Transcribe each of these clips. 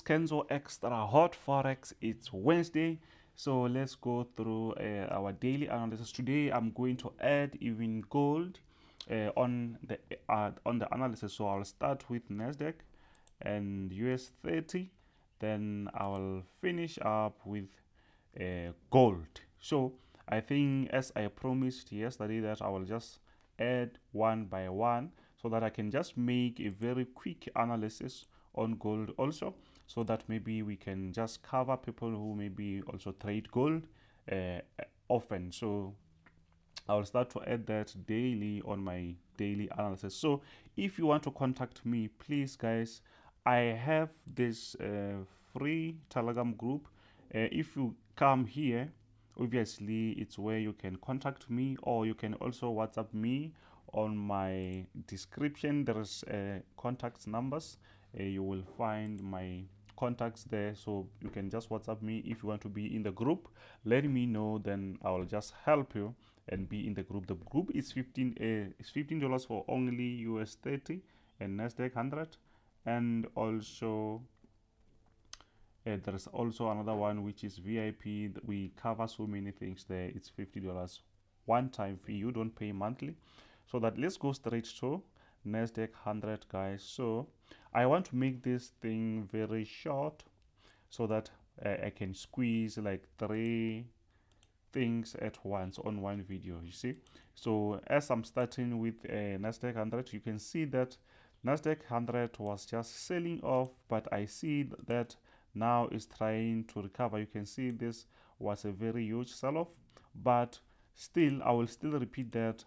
Kenzo Extra Hot Forex. It's Wednesday, so let's go through our daily analysis. Today, I'm going to add even gold on the analysis. So I'll start with NASDAQ and US30, then I'll finish up with gold. So I think, as I promised yesterday, that I will just add one by one so that I can just make a very quick analysis on gold also, so that maybe we can just cover people who maybe also trade gold uh, often. So I'll start to add that daily on my daily analysis. So if you want to contact me, please guys, I have this free Telegram group. If you come here, obviously it's where you can contact me, or you can also WhatsApp me. On my description there is contacts numbers. You will find my contacts there, so you can just WhatsApp me if you want to be in the group. Let me know, then I will just help you and be in the group. The group is $15 for only US30 and NASDAQ 100, and also there's also another one which is VIP. We cover so many things there. It's $50 one time fee. You don't pay monthly. So that, let's go straight to NASDAQ 100, guys. So I want to make this thing very short so that I can squeeze like three things at once on one video, you see. So as I'm starting with NASDAQ 100, you can see that NASDAQ 100 was just selling off, but I see that now is trying to recover. You can see this was a very huge sell-off, but still, I will still repeat that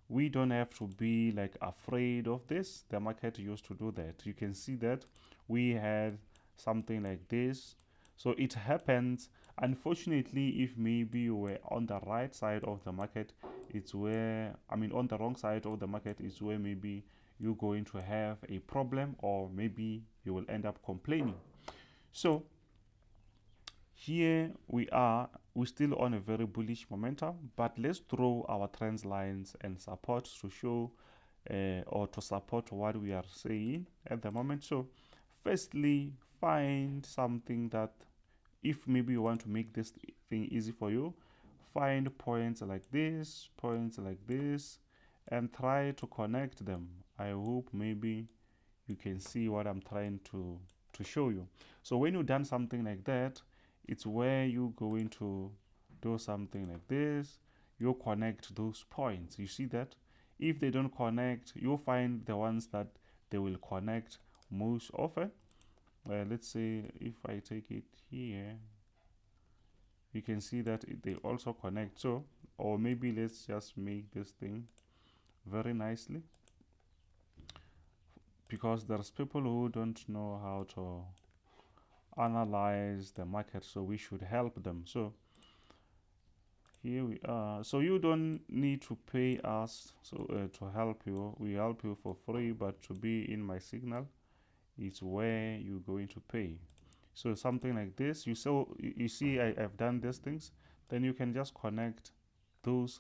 we don't have to be like afraid of this. The market used to do that. You can see that we had something like this. So it happens. Unfortunately, if maybe you were on the right side of the market, it's where, I mean, on the wrong side of the market is where maybe you're going to have a problem, or maybe you will end up complaining. So here we're still on a very bullish momentum, but let's draw our trend lines and support to show or to support what we are saying at the moment. So firstly, find something that, if maybe you want to make this thing easy for you, find points like this, and try to connect them. I hope maybe you can see what I'm trying to show you. So when you've done something like that, it's where you're going to do something like this. You connect those points. You see that? If they don't connect, you'll find the ones that they will connect most often. Let's say if I take it here, you can see that they also connect. So, or maybe let's just make this thing very nicely, because there's people who don't know how to analyze the market, so we should help them. So here we are. So you don't need to pay us to help you. We help you for free, but to be in my signal is where you're going to pay. So something like this, you see I've done these things. Then you can just connect those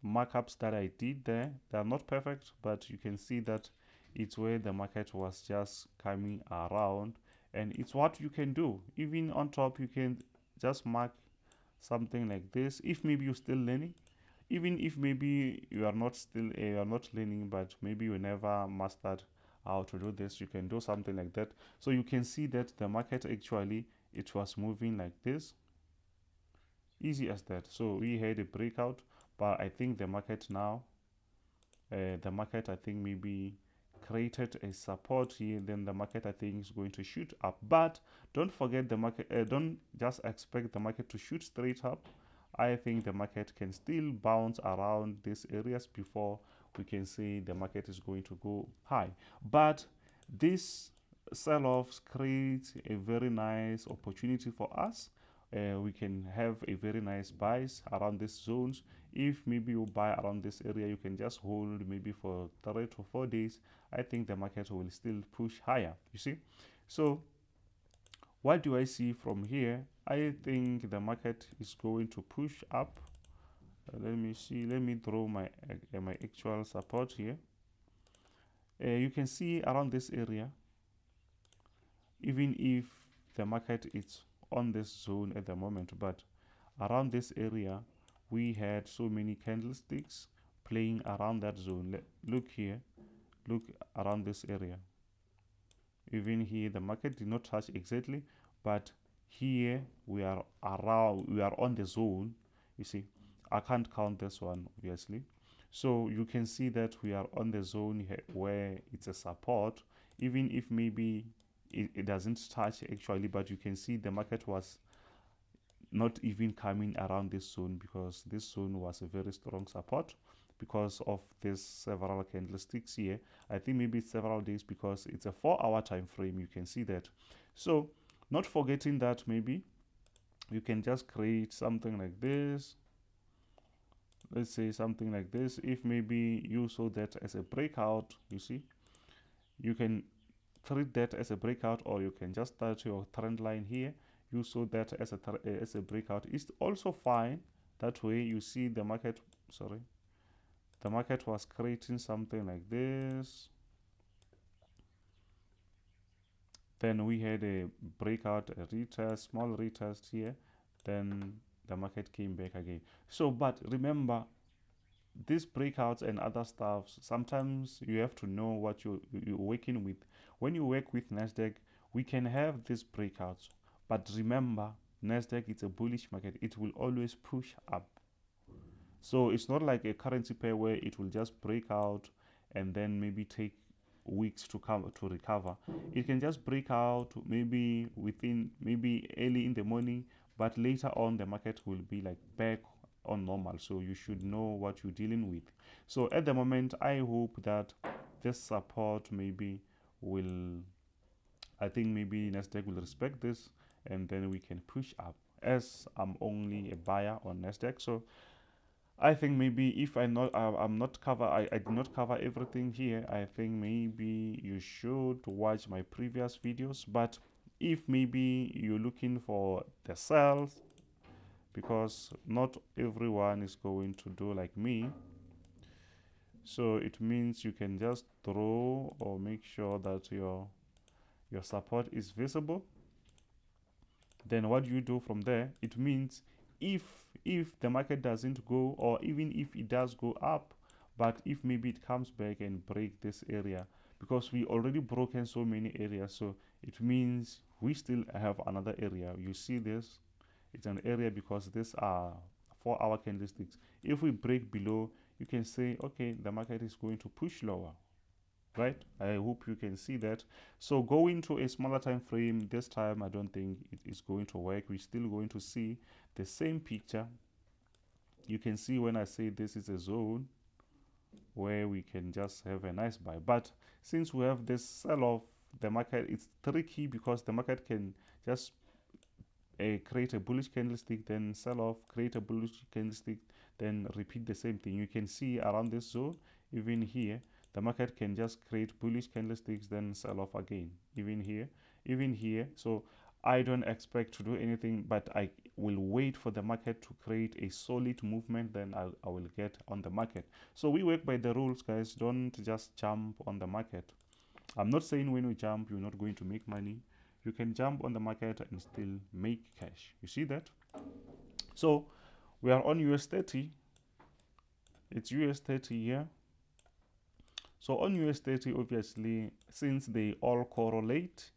markups that I did there. They are not perfect, but you can see that it's where the market was just coming around, and it's what you can do. Even on top, you can just mark something like this. If maybe you're still learning, even if maybe you are not learning, but maybe you never mastered how to do this, you can do something like that. So you can see that the market actually, it was moving like this, easy as that. So we had a breakout, but I think the market now, I think maybe created a support here. Then the market, I think, is going to shoot up. But don't forget, the market, don't just expect the market to shoot straight up. I think the market can still bounce around these areas before we can say the market is going to go high. But this sell-offs create a very nice opportunity for us. We can have a very nice buys around these zones. If maybe you buy around this area, you can just hold maybe for 3 to 4 days. I think the market will still push higher, you see. So what do I see from here? I think the market is going to push up. Let me see, let me draw my actual support here. You can see around this area, even if the market is on this zone at the moment, but around this area we had so many candlesticks playing around that zone. Look here, look around this area. Even here the market did not touch exactly, but here we are around, we are on the zone. You see, I can't count this one obviously, so you can see that we are on the zone here where it's a support, even if maybe it doesn't touch actually, but you can see the market was not even coming around this zone, because this zone was a very strong support because of this several candlesticks here. I think maybe it's several days because it's a 4-hour time frame. You can see that. So not forgetting that maybe you can just create something like this. Let's say something like this. If maybe you saw that as a breakout, you see, you can treat that as a breakout, or you can just start your trend line here. You saw that as a breakout. It's also fine. That way you see the market, sorry, the market was creating something like this. Then we had a breakout, a retest, small retest here. Then the market came back again. So, but remember, these breakouts and other stuff, sometimes you have to know what you're working with. When you work with NASDAQ, we can have these breakouts, but remember, NASDAQ is a bullish market. It will always push up. So it's not like a currency pair where it will just break out and then maybe take weeks to come to recover. It can just break out maybe within, maybe early in the morning, but later on the market will be like back on normal. So you should know what you're dealing with. So at the moment, I hope that this support maybe will, I think maybe NASDAQ will respect this, and then we can push up, as I'm only a buyer on NASDAQ. So I think maybe if I'm not cover, I did not cover everything here. I think maybe you should watch my previous videos. But if maybe you're looking for the sales, because not everyone is going to do like me, so it means you can just draw or make sure that your support is visible. Then what you do from there, it means if the market doesn't go, or even if it does go up, but if maybe it comes back and break this area, because we already broken so many areas, so it means we still have another area. You see this, it's an area because these are 4-hour candlesticks. If we break below, you can say, okay, the market is going to push lower, right? I hope you can see that. So going to a smaller time frame, this time I don't think it is going to work. We're still going to see the same picture. You can see when I say this is a zone where we can just have a nice buy, but since we have this sell-off, the market, it's tricky because the market can just create a bullish candlestick, then sell off, create a bullish candlestick, then repeat the same thing. You can see around this zone, even here, the market can just create bullish candlesticks, then sell off again, even here. So I don't expect to do anything, but I will wait for the market to create a solid movement, then I will get on the market. So we work by the rules, guys. Don't just jump on the market. I'm not saying when you jump you're not going to make money. You can jump on the market and still make cash. You see that? So we are on US30. It's US30 here. So on US30, obviously, since they all correlate,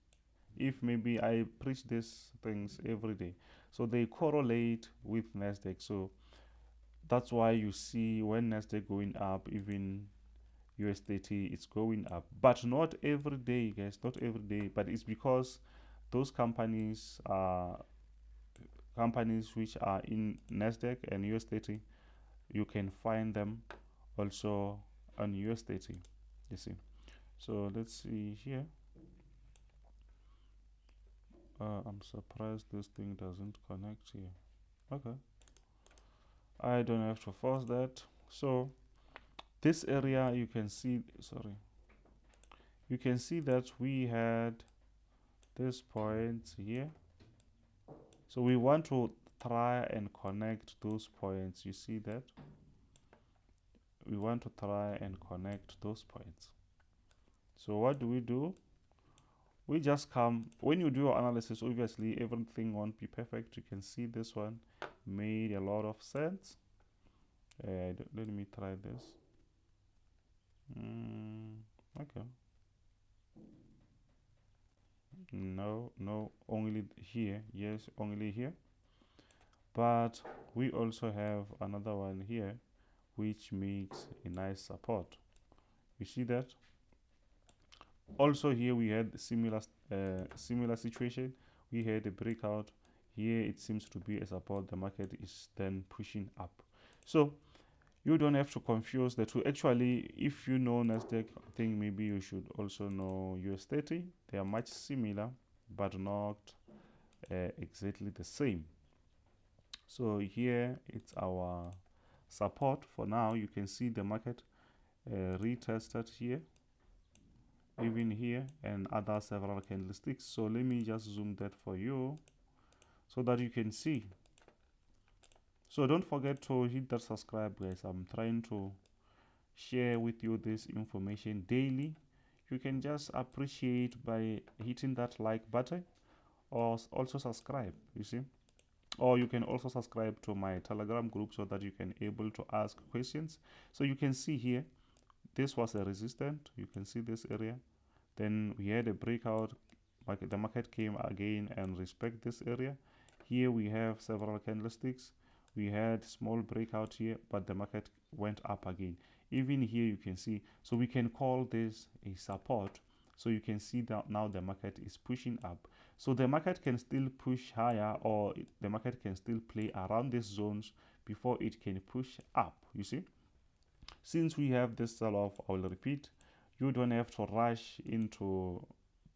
if maybe I preach these things every day, so they correlate with NASDAQ. So that's why you see when NASDAQ going up, even US30 it's going up, but not every day, guys, not every day. But it's because those companies are companies which are in NASDAQ and US30. You can find them also on US30, you see. So let's see here. I'm surprised this thing doesn't connect here. Okay, I don't have to force that. So this area, you can see, sorry, you can see that we had this point here. So we want to try and connect those points. You see that? We want to try and connect those points. So what do? we just come, when you do your analysis, obviously everything won't be perfect. You can see this one made a lot of sense. Let me try this. Okay. No, only here. Yes, only here. But we also have another one here which makes a nice support. You see that? Also here we had similar situation. We had a breakout. Here it seems to be a support. The market is then pushing up. So you don't have to confuse the two. Actually, if you know NASDAQ, I think maybe you should also know US30. They are much similar, but not exactly the same. So here it's our support for now. You can see the market retested here, even here, and other several candlesticks. So let me just zoom that for you so that you can see. So don't forget to hit that subscribe, guys. I'm trying to share with you this information daily. You can just appreciate by hitting that like button, or also subscribe, you see. Or you can also subscribe to my Telegram group so that you can able to ask questions. So you can see here, this was a resistance. You can see this area. Then we had a breakout. The market came again and respect this area. Here we have several candlesticks. We had small breakout here, but the market went up again. Even here you can see, so we can call this a support. So you can see that now the market is pushing up. So the market can still push higher, or the market can still play around these zones before it can push up, you see. Since we have this sell-off, I will repeat, you don't have to rush into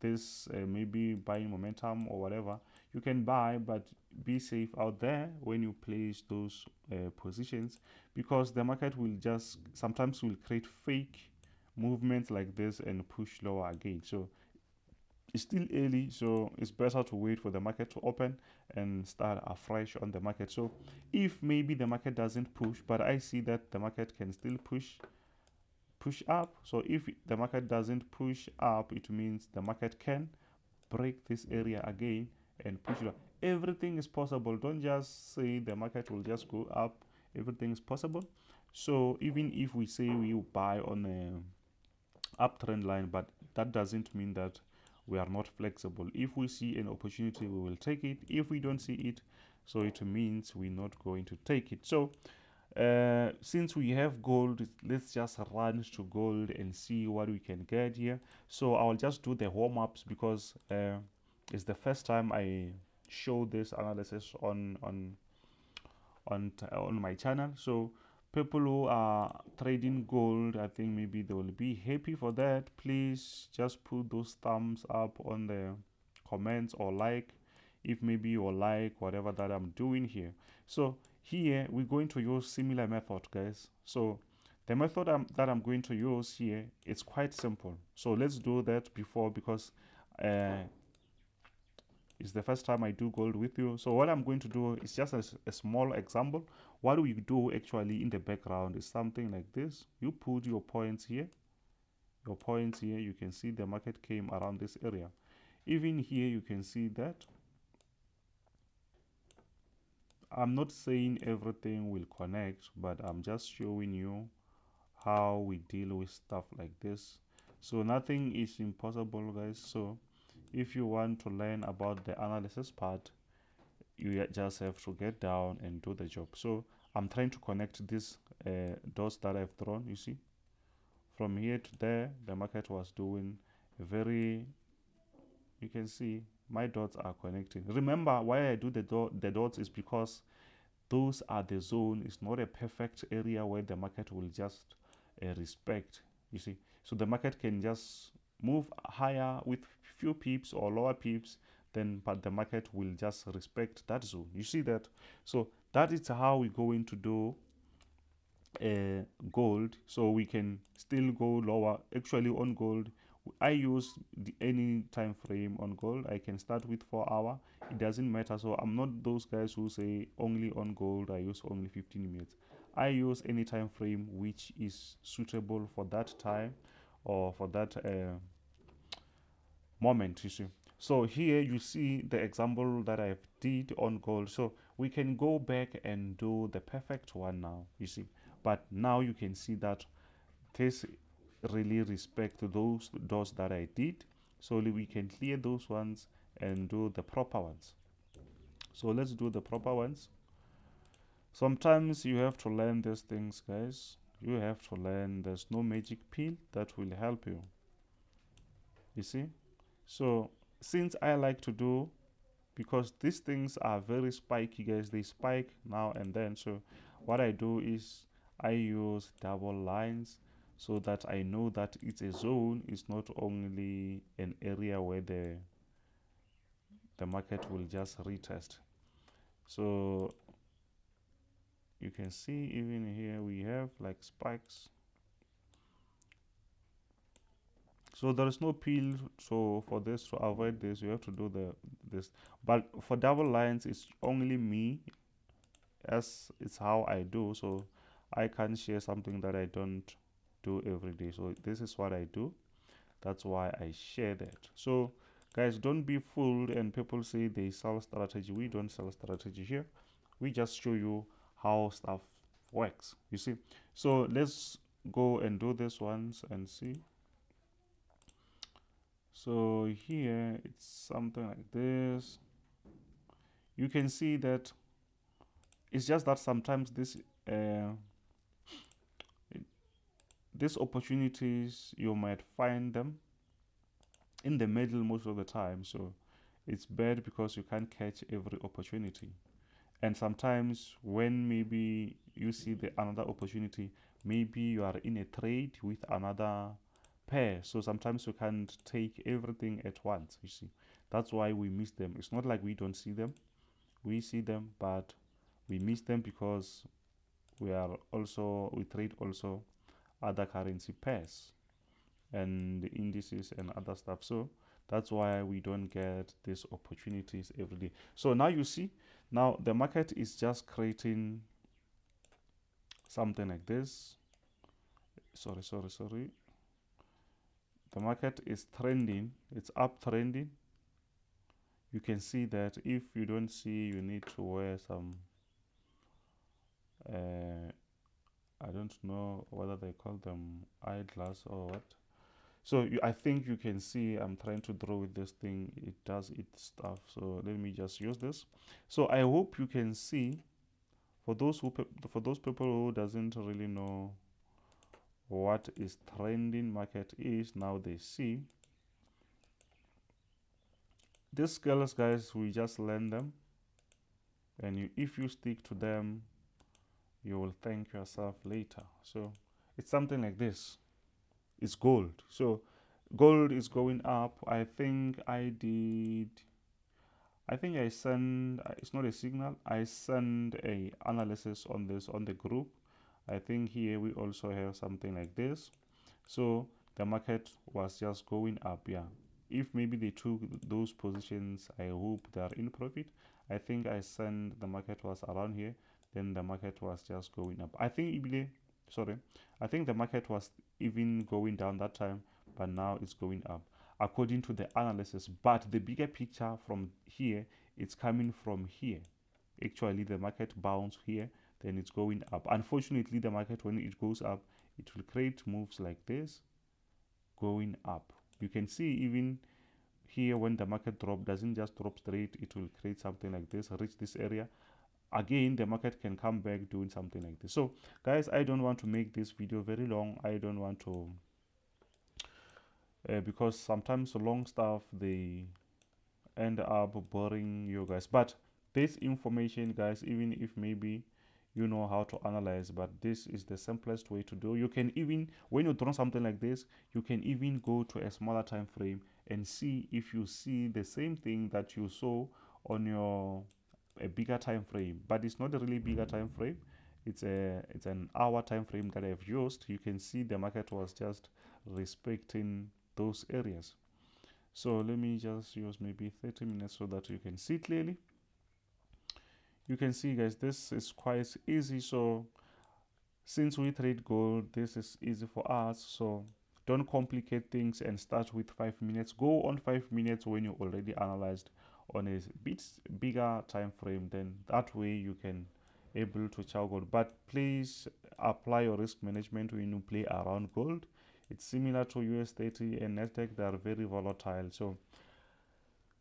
this maybe buying momentum or whatever. You can buy, but be safe out there when you place those positions, because the market will just sometimes will create fake movements like this and push lower again. So it's still early, so it's better to wait for the market to open and start afresh on the market. So if maybe the market doesn't push, but I see that the market can still push up. So if the market doesn't push up, it means the market can break this area again and push it up. Everything is possible. Don't just say the market will just go up. Everything is possible. So even if we say we buy on a uptrend line, but that doesn't mean that we are not flexible. If we see an opportunity, we will take it. If we don't see it, so it means we're not going to take it. So since we have gold, let's just run to gold and see what we can get here. So I'll just do the warm-ups, because it's the first time I show this analysis on my channel. So people who are trading gold, I think maybe they will be happy for that. Please just put those thumbs up on the comments, or like if maybe you like whatever that I'm doing here. So here we're going to use similar method, guys. So the method that I'm going to use here, it's quite simple. So let's do that before, because it's the first time I do gold with you. So what I'm going to do is just a small example. What we do actually in the background is something like this. You put your points here. Your points here, you can see the market came around this area. Even here, you can see that. I'm not saying everything will connect, but I'm just showing you how we deal with stuff like this. So nothing is impossible, guys. So if you want to learn about the analysis part, you just have to get down and do the job. So I'm trying to connect these dots that I've drawn. You see, from here to there, the market was doing a very, you can see my dots are connecting. Remember why I do the dots is because those are the zone. It's not a perfect area where the market will just respect, you see. So the market can just move higher with few pips or lower pips, then but the market will just respect that zone. You see that? So that is how we're going to do gold. So we can still go lower. Actually on gold, I use any time frame on gold. I can start with 4 hour. It doesn't matter. So I'm not those guys who say only on gold I use only 15 minutes. I use any time frame which is suitable for that time, or for that moment, you see. So here you see the example that I've did on gold. So we can go back and do the perfect one now, you see. But now you can see that this really respect those that I did. So we can clear those ones and do the proper ones. So let's do the proper ones. Sometimes you have to learn these things, guys. You have to learn. There's no magic pill that will help you, you see. So since I like to do, because these things are very spiky, guys, they spike now and then. So what I do is I use double lines so that I know that it's a zone. It's not only an area where the market will just retest. So you can see even here we have like spikes. So there is no pill. So for this, to avoid this, you have to do this. But for double lines, it's only me, as it's how I do. So I can't share something that I don't do every day. So this is what I do. That's why I share that. So guys, don't be fooled and people say they sell strategy. We don't sell strategy here. We just show you how stuff works, you see. So let's go and do this once and see. So here it's something like this. You can see that it's just that sometimes these opportunities you might find them in the middle most of the time. So it's bad because you can't catch every opportunity. And sometimes when maybe you see the another opportunity, maybe you are in a trade with another pair. So sometimes you can't take everything at once, you see. That's why we miss them. It's not like we don't see them. We see them, but we miss them because we trade also other currency pairs and indices and other stuff. So that's why we don't get these opportunities every day. So now you see, now the market is just creating something like this. Sorry. The market is trending, it's uptrending. You can see that if you don't see, you need to wear some I don't know whether they call them eyeglass or what. So I think you can see I'm trying to draw with this thing. It does its stuff. So let me just use this. So I hope you can see, for those people who doesn't really know what is trending market is, now they see. These skills, guys, we just learn them, and if you stick to them, you will thank yourself later. So it's something like this. It's gold. So gold is going up. I think I send, it's not a signal, I send a analysis on this on the group. I think here we also have something like this. So the market was just going up. Yeah, if maybe they took those positions, I hope they are in profit. I think I sent the market was around here, then the market was just going up. I think the market was even going down that time, but now it's going up according to the analysis. But the bigger picture from here, it's coming from here. Actually the market bounced here, then it's going up. Unfortunately, the market, when it goes up, it will create moves like this, going up. You can see even here when the market drop, doesn't just drop straight, it will create something like this, reach this area. Again, the market can come back doing something like this. So guys, I don't want to make this video very long. I don't want to because sometimes long stuff, they end up boring you guys. But this information, guys, even if maybe you know how to analyze, but this is the simplest way to do. You can even, when you draw something like this, you can even go to a smaller time frame and see if you see the same thing that you saw on your a bigger time frame. But it's not a really bigger time frame. It's an hour time frame that I've used. You can see the market was just respecting those areas. So let me just use maybe 30 minutes so that you can see clearly. You can see, guys, this is quite easy. So since we trade gold, this is easy for us. So Don't complicate things and start with 5 minutes. Go on 5 minutes when you already analyzed on a bit bigger time frame. Then that way you can able to chow gold. But please apply your risk management when you play around gold. It's similar to US30 and NASDAQ. They are very volatile, so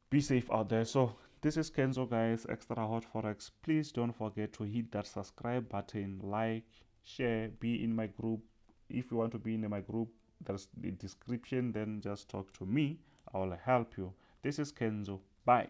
be safe out there. So this is Kenzo, guys, Extra Hot Forex. Please don't forget to hit that subscribe button, like, share, be in my group. If you want to be in my group, there's the description. Then just talk to me. I will help you. This is Kenzo. Bye.